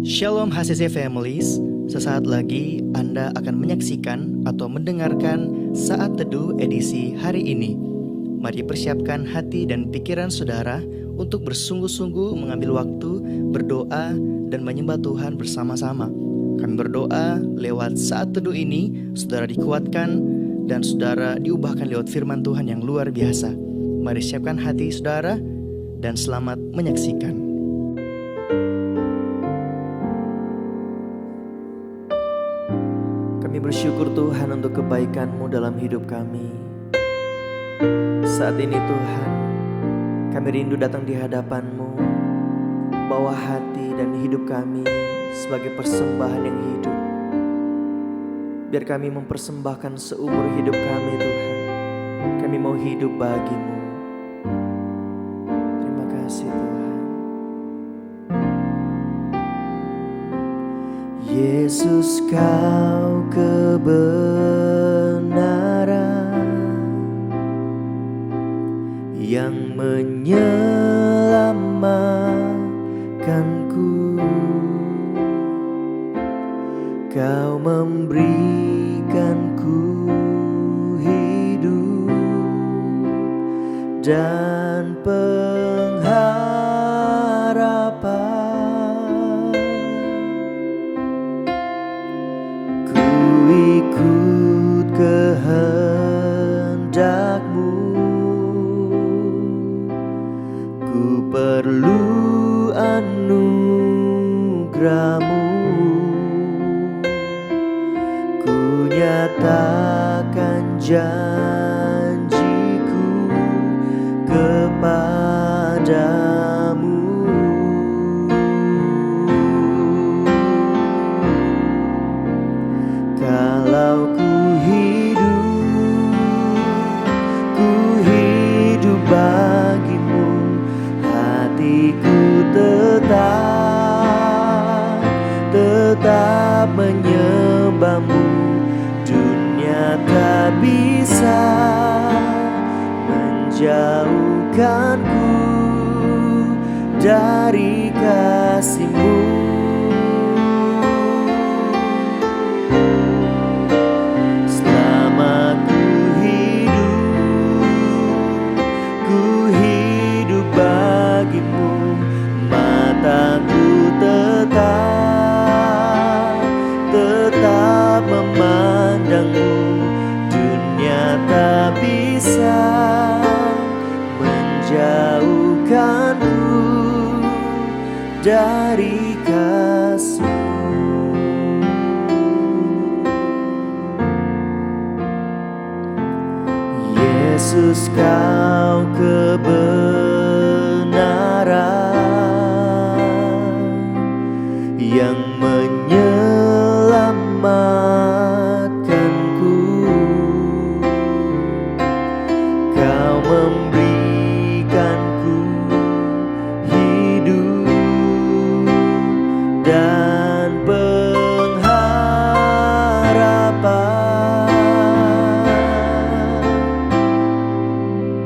Shalom HCC Families, sesaat lagi Anda akan menyaksikan atau mendengarkan Saat Teduh edisi hari ini. Mari persiapkan hati dan pikiran saudara untuk bersungguh-sungguh mengambil waktu, berdoa, dan menyembah Tuhan bersama-sama. Kami berdoa lewat Saat Teduh ini, saudara dikuatkan dan saudara diubahkan lewat firman Tuhan yang luar biasa. Mari siapkan hati saudara dan selamat menyaksikan. Kami bersyukur Tuhan untuk kebaikan-Mu dalam hidup kami. Saat ini Tuhan, kami rindu datang di hadapan-Mu, bawa hati dan hidup kami sebagai persembahan yang hidup. Biar kami mempersembahkan seumur hidup kami Tuhan. Kami mau hidup bagi-Mu. Terima kasih Tuhan. Yesus, Kau kebenaran yang menyelamatkanku. Kau memberikanku hidup dan pengharapan. Ku ikut kehendak-Mu, ku perlu anugerah-Mu. Ku nyatakan janjiku kepadamu. Kalau ku hidup bagi-Mu, hatiku tetap menyembah-Mu. Dunia tak bisa menjauhkanku dari kasih-Mu. Selama ku hidup bagi-Mu, mataku tetap memandang-Mu. Dunia tak bisa menjauhkanku dari kasih-Mu. Yesus, Kau kebenaran yang menyelamatkanku. Kau memberikanku hidup dan pengharapan.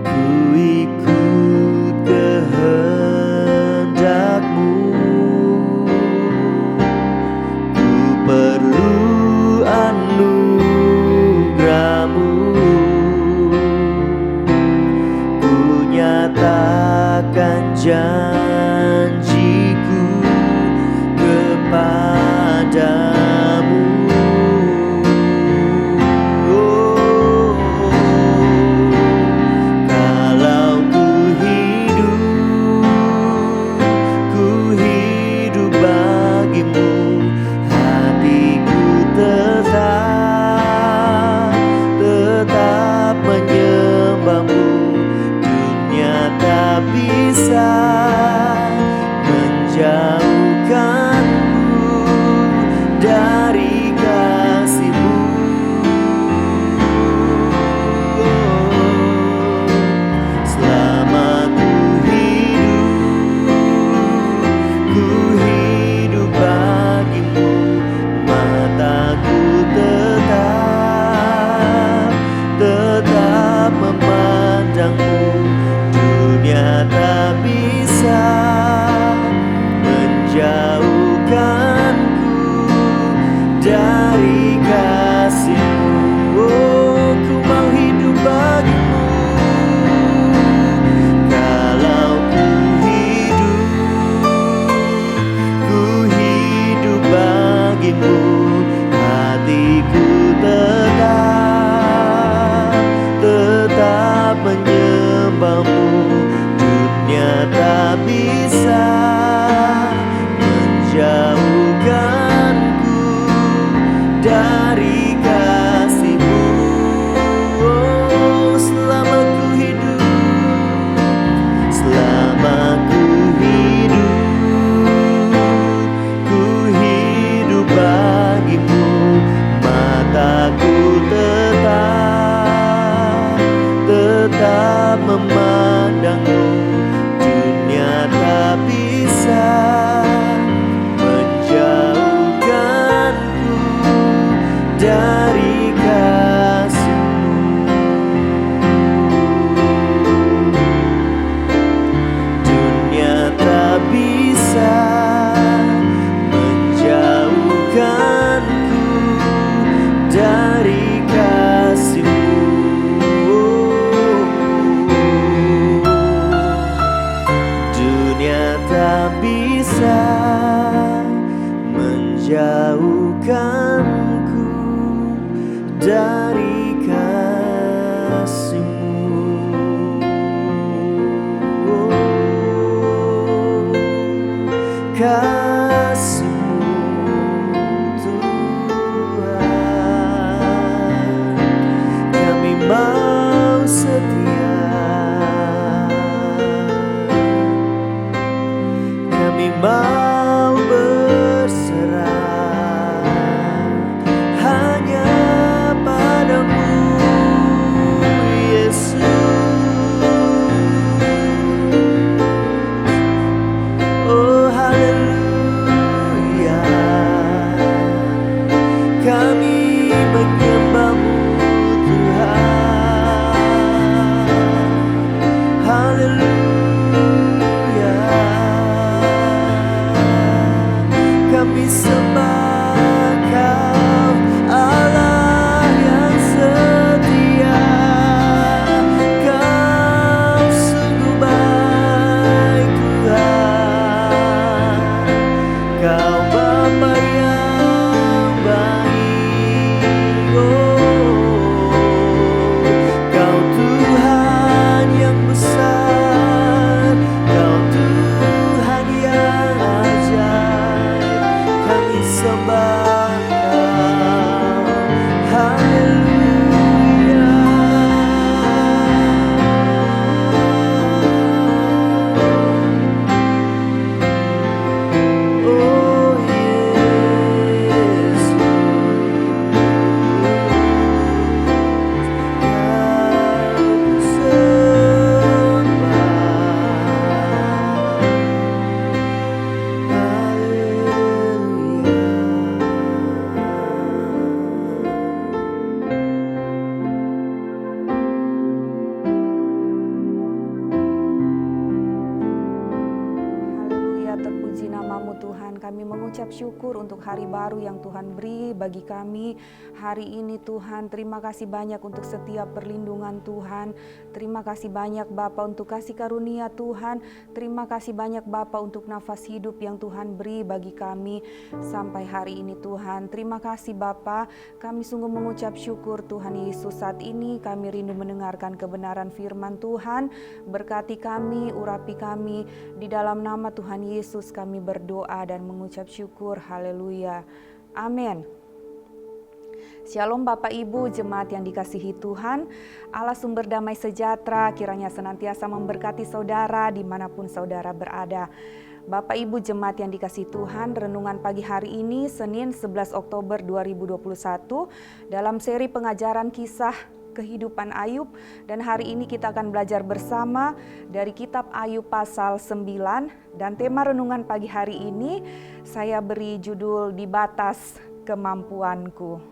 Ku ikut kehendak-Mu, ku perlu anugerah-Mu. Ku nyatakan janjiku kepadamu. Kalau ku hidup bagi-Mu, hatiku tetap menyembah-Mu. Dunia tak bisa menjauhkanku dari kasih-Mu. Selama ku hidup bagi-Mu, mataku tetap memandang-Mu. Dunia tak bisa menjauhkan tak bisa menjauhkanku dari kasih-Mu. Oh, selama ku hidup bagimu. Mataku tetap memandang-Mu. Dunia tak bisa menjauhkanku dari kasih-Mu. Dunia tak bisa menjauhkanku dari kasih-Mu. Dunia tak bisa menjauhkanku dari kasih-Mu. Kasih-Mu Tuhan, kami mau setia, kami mau berserah hanya padamu, Yesus. Oh haleluya, kami menyembah-Mu Tuhan. Haleluya, kami sembah Kau, Allah yang setia. Kau sungguh baik Tuhan, Kau Bapa yang baik. Oh, Kau Tuhan yang besar, Kau Tuhan yang ajaib. Kami sembah Kau. Haleluya. Oh Yesus, Kau sembah. Haleluya, terpuji nama-Mu Tuhan. Kami mengucap syukur untuk hari baru yang Tuhan beri bagi kami hari ini Tuhan. Terima kasih banyak untuk setiap perlindungan Tuhan. Terima kasih banyak Bapa untuk kasih karunia Tuhan. Terima kasih banyak Bapa untuk nafas hidup yang Tuhan beri bagi kami sampai hari ini Tuhan. Terima kasih Bapa. Kami sungguh mengucap syukur Tuhan Yesus. Saat ini kami rindu mendengarkan kebenaran firman Tuhan. Berkati kami, urapi kami. Di dalam nama Tuhan Yesus kami berdoa dan mengucap syukur. Haleluya. Amin. Shalom Bapak Ibu jemaat yang dikasihi Tuhan. Allah sumber damai sejahtera kiranya senantiasa memberkati saudara dimanapun saudara berada. Bapak Ibu jemaat yang dikasihi Tuhan, renungan pagi hari ini Senin 11 Oktober 2021 dalam seri pengajaran kisah kehidupan Ayub, dan hari ini kita akan belajar bersama dari kitab Ayub pasal 9, dan tema renungan pagi hari ini saya beri judul Di Batas Kemampuanku.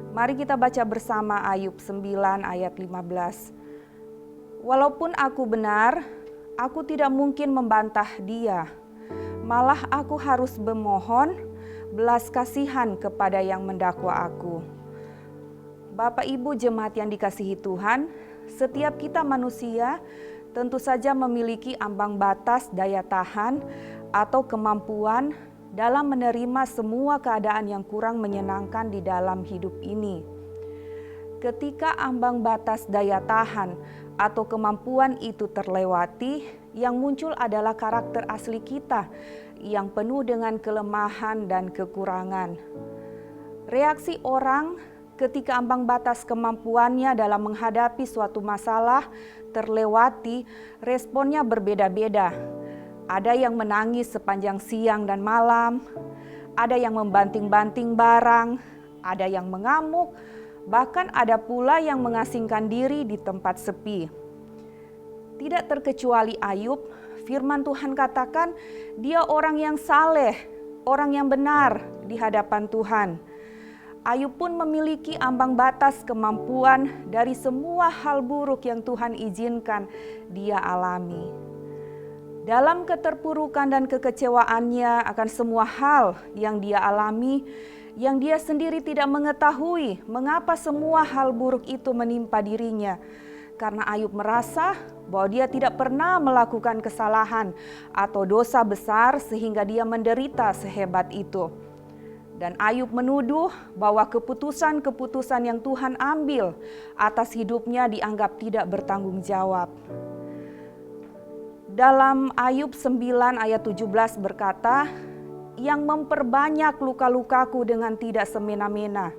Mari kita baca bersama Ayub 9 ayat 15. Walaupun aku benar, aku tidak mungkin membantah dia. Malah aku harus memohon belas kasihan kepada yang mendakwa aku. Bapak Ibu jemaat yang dikasihi Tuhan, setiap kita manusia tentu saja memiliki ambang batas daya tahan atau kemampuan dalam menerima semua keadaan yang kurang menyenangkan di dalam hidup ini. Ketika ambang batas daya tahan atau kemampuan itu terlewati, yang muncul adalah karakter asli kita yang penuh dengan kelemahan dan kekurangan. Reaksi orang ketika ambang batas kemampuannya dalam menghadapi suatu masalah terlewati, responnya berbeda-beda. Ada yang menangis sepanjang siang dan malam, ada yang membanting-banting barang, ada yang mengamuk, bahkan ada pula yang mengasingkan diri di tempat sepi. Tidak terkecuali Ayub, firman Tuhan katakan dia orang yang saleh, orang yang benar di hadapan Tuhan. Ayub pun memiliki ambang batas kemampuan dari semua hal buruk yang Tuhan izinkan dia alami. Dalam keterpurukan dan kekecewaannya akan semua hal yang dia alami, yang dia sendiri tidak mengetahui mengapa semua hal buruk itu menimpa dirinya. Karena Ayub merasa bahwa dia tidak pernah melakukan kesalahan atau dosa besar sehingga dia menderita sehebat itu. Dan Ayub menuduh bahwa keputusan-keputusan yang Tuhan ambil atas hidupnya dianggap tidak bertanggung jawab. Dalam Ayub 9 ayat 17 berkata, yang memperbanyak luka-lukaku dengan tidak semena-mena.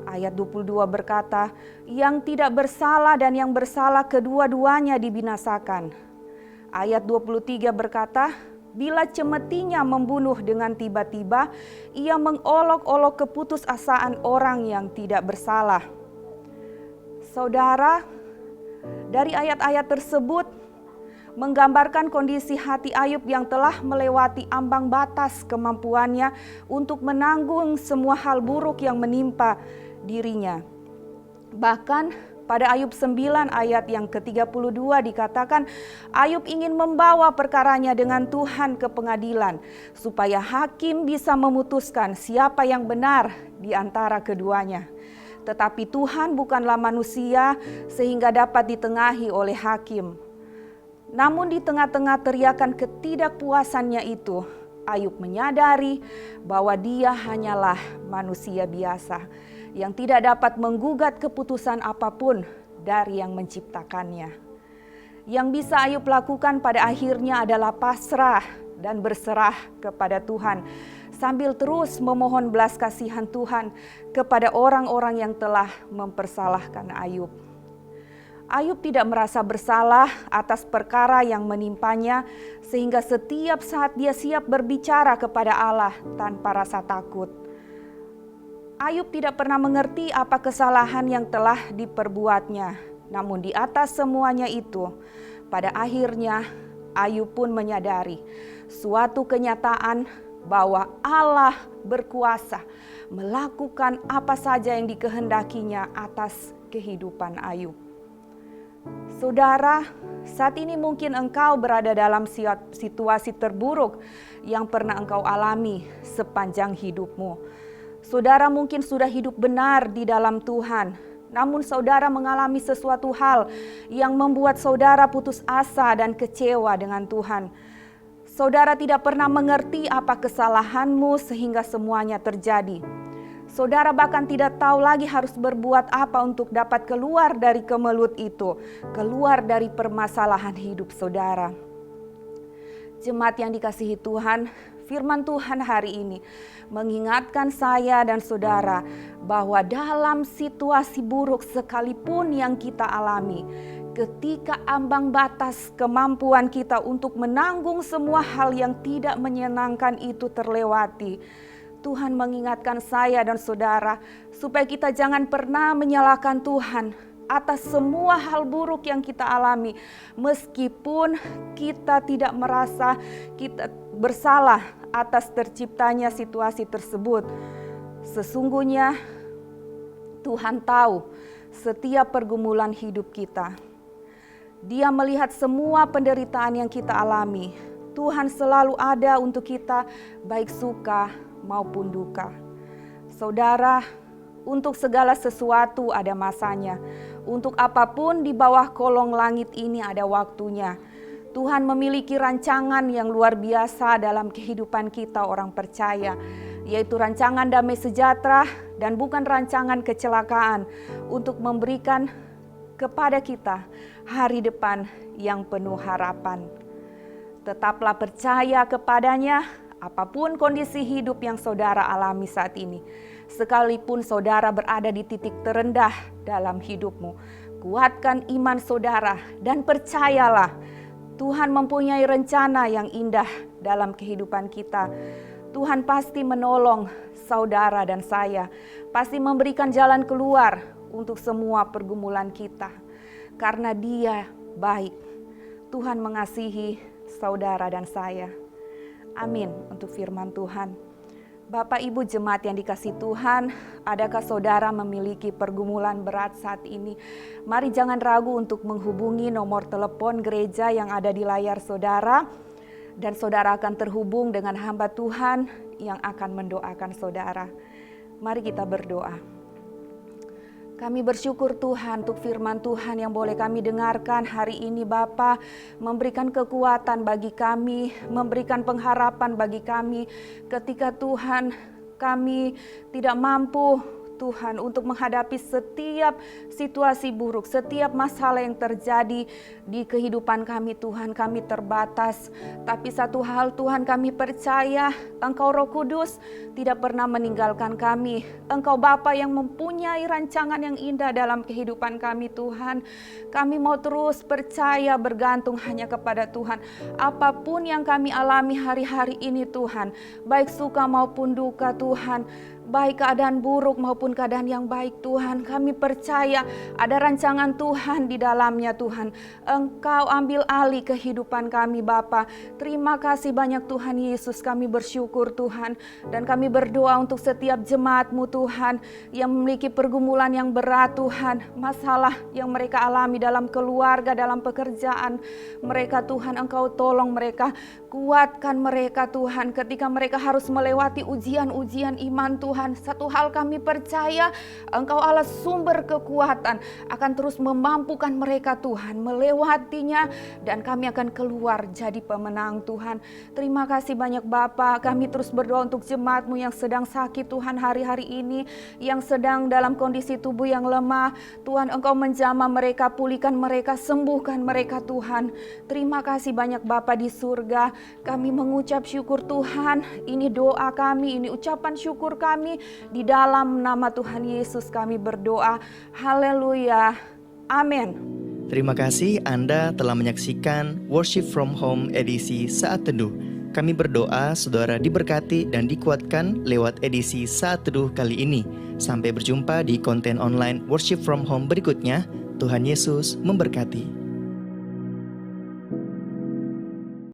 Ayat 22 berkata, yang tidak bersalah dan yang bersalah kedua-duanya dibinasakan. Ayat 23 berkata, bila cemetinya membunuh dengan tiba-tiba, ia mengolok-olok keputusasaan orang yang tidak bersalah. Saudara, dari ayat-ayat tersebut menggambarkan kondisi hati Ayub yang telah melewati ambang batas kemampuannya untuk menanggung semua hal buruk yang menimpa dirinya. Bahkan pada Ayub 9 ayat yang ke-32 dikatakan Ayub ingin membawa perkaranya dengan Tuhan ke pengadilan supaya hakim bisa memutuskan siapa yang benar di antara keduanya. Tetapi Tuhan bukanlah manusia sehingga dapat ditengahi oleh hakim. Namun di tengah-tengah teriakan ketidakpuasannya itu, Ayub menyadari bahwa dia hanyalah manusia biasa yang tidak dapat menggugat keputusan apapun dari yang menciptakannya. Yang bisa Ayub lakukan pada akhirnya adalah pasrah dan berserah kepada Tuhan, sambil terus memohon belas kasihan Tuhan kepada orang-orang yang telah mempersalahkan Ayub. Ayub tidak merasa bersalah atas perkara yang menimpanya, sehingga setiap saat dia siap berbicara kepada Allah tanpa rasa takut. Ayub tidak pernah mengerti apa kesalahan yang telah diperbuatnya. Namun di atas semuanya itu, pada akhirnya Ayub pun menyadari suatu kenyataan bahwa Allah berkuasa melakukan apa saja yang dikehendakinya atas kehidupan Ayub. Saudara, saat ini mungkin engkau berada dalam situasi terburuk yang pernah engkau alami sepanjang hidupmu. Saudara mungkin sudah hidup benar di dalam Tuhan, namun saudara mengalami sesuatu hal yang membuat saudara putus asa dan kecewa dengan Tuhan. Saudara tidak pernah mengerti apa kesalahanmu sehingga semuanya terjadi. Saudara bahkan tidak tahu lagi harus berbuat apa untuk dapat keluar dari kemelut itu, keluar dari permasalahan hidup saudara. Jemaat yang dikasihi Tuhan, firman Tuhan hari ini mengingatkan saya dan saudara bahwa dalam situasi buruk sekalipun yang kita alami, ketika ambang batas kemampuan kita untuk menanggung semua hal yang tidak menyenangkan itu terlewati, Tuhan mengingatkan saya dan saudara supaya kita jangan pernah menyalahkan Tuhan atas semua hal buruk yang kita alami, meskipun kita tidak merasa kita bersalah atas terciptanya situasi tersebut. Sesungguhnya Tuhan tahu setiap pergumulan hidup kita. Dia melihat semua penderitaan yang kita alami. Tuhan selalu ada untuk kita, baik suka maupun duka. Saudara, untuk segala sesuatu ada masanya. Untuk apapun di bawah kolong langit ini ada waktunya. Tuhan memiliki rancangan yang luar biasa dalam kehidupan kita orang percaya, yaitu rancangan damai sejahtera dan bukan rancangan kecelakaan, untuk memberikan kepada kita hari depan yang penuh harapan. Tetaplah percaya kepadanya, apapun kondisi hidup yang saudara alami saat ini. Sekalipun saudara berada di titik terendah dalam hidupmu, kuatkan iman saudara dan percayalah, Tuhan mempunyai rencana yang indah dalam kehidupan kita. Tuhan pasti menolong saudara dan saya, pasti memberikan jalan keluar untuk semua pergumulan kita. Karena Dia baik, Tuhan mengasihi saudara dan saya. Amin untuk firman Tuhan. Bapak Ibu jemaat yang dikasihi Tuhan, adakah saudara memiliki pergumulan berat saat ini? Mari jangan ragu untuk menghubungi nomor telepon gereja yang ada di layar saudara, dan saudara akan terhubung dengan hamba Tuhan yang akan mendoakan saudara. Mari kita berdoa. Kami bersyukur Tuhan untuk firman Tuhan yang boleh kami dengarkan hari ini Bapa, memberikan kekuatan bagi kami, memberikan pengharapan bagi kami ketika Tuhan kami tidak mampu Tuhan untuk menghadapi setiap situasi buruk, setiap masalah yang terjadi di kehidupan kami Tuhan, kami terbatas. Tapi satu hal Tuhan, kami percaya Engkau Roh Kudus tidak pernah meninggalkan kami. Engkau Bapa yang mempunyai rancangan yang indah dalam kehidupan kami Tuhan. Kami mau terus percaya bergantung hanya kepada Tuhan. Apapun yang kami alami hari-hari ini Tuhan, baik suka maupun duka Tuhan, baik keadaan buruk maupun keadaan yang baik Tuhan, kami percaya ada rancangan Tuhan di dalamnya Tuhan. Engkau ambil alih kehidupan kami Bapa. Terima kasih banyak Tuhan Yesus, kami bersyukur Tuhan. Dan kami berdoa untuk setiap jemaat-Mu Tuhan yang memiliki pergumulan yang berat Tuhan, masalah yang mereka alami dalam keluarga, dalam pekerjaan mereka Tuhan. Engkau tolong mereka, kuatkan mereka Tuhan ketika mereka harus melewati ujian-ujian iman Tuhan. Satu hal kami percaya, Engkau Allah sumber kekuatan akan terus memampukan mereka Tuhan melewatinya, dan kami akan keluar jadi pemenang Tuhan. Terima kasih banyak Bapa. Kami terus berdoa untuk jemaat-Mu yang sedang sakit Tuhan hari-hari ini, yang sedang dalam kondisi tubuh yang lemah. Tuhan Engkau menjamah mereka, pulihkan mereka, sembuhkan mereka Tuhan. Terima kasih banyak Bapa di surga. Kami mengucap syukur Tuhan. Ini doa kami, ini ucapan syukur kami. Di dalam nama Tuhan Yesus kami berdoa. Haleluya. Amin. Terima kasih Anda telah menyaksikan Worship from Home edisi Saat Teduh. Kami berdoa saudara diberkati dan dikuatkan lewat edisi Saat Teduh kali ini. Sampai berjumpa di konten online Worship from Home berikutnya. Tuhan Yesus memberkati.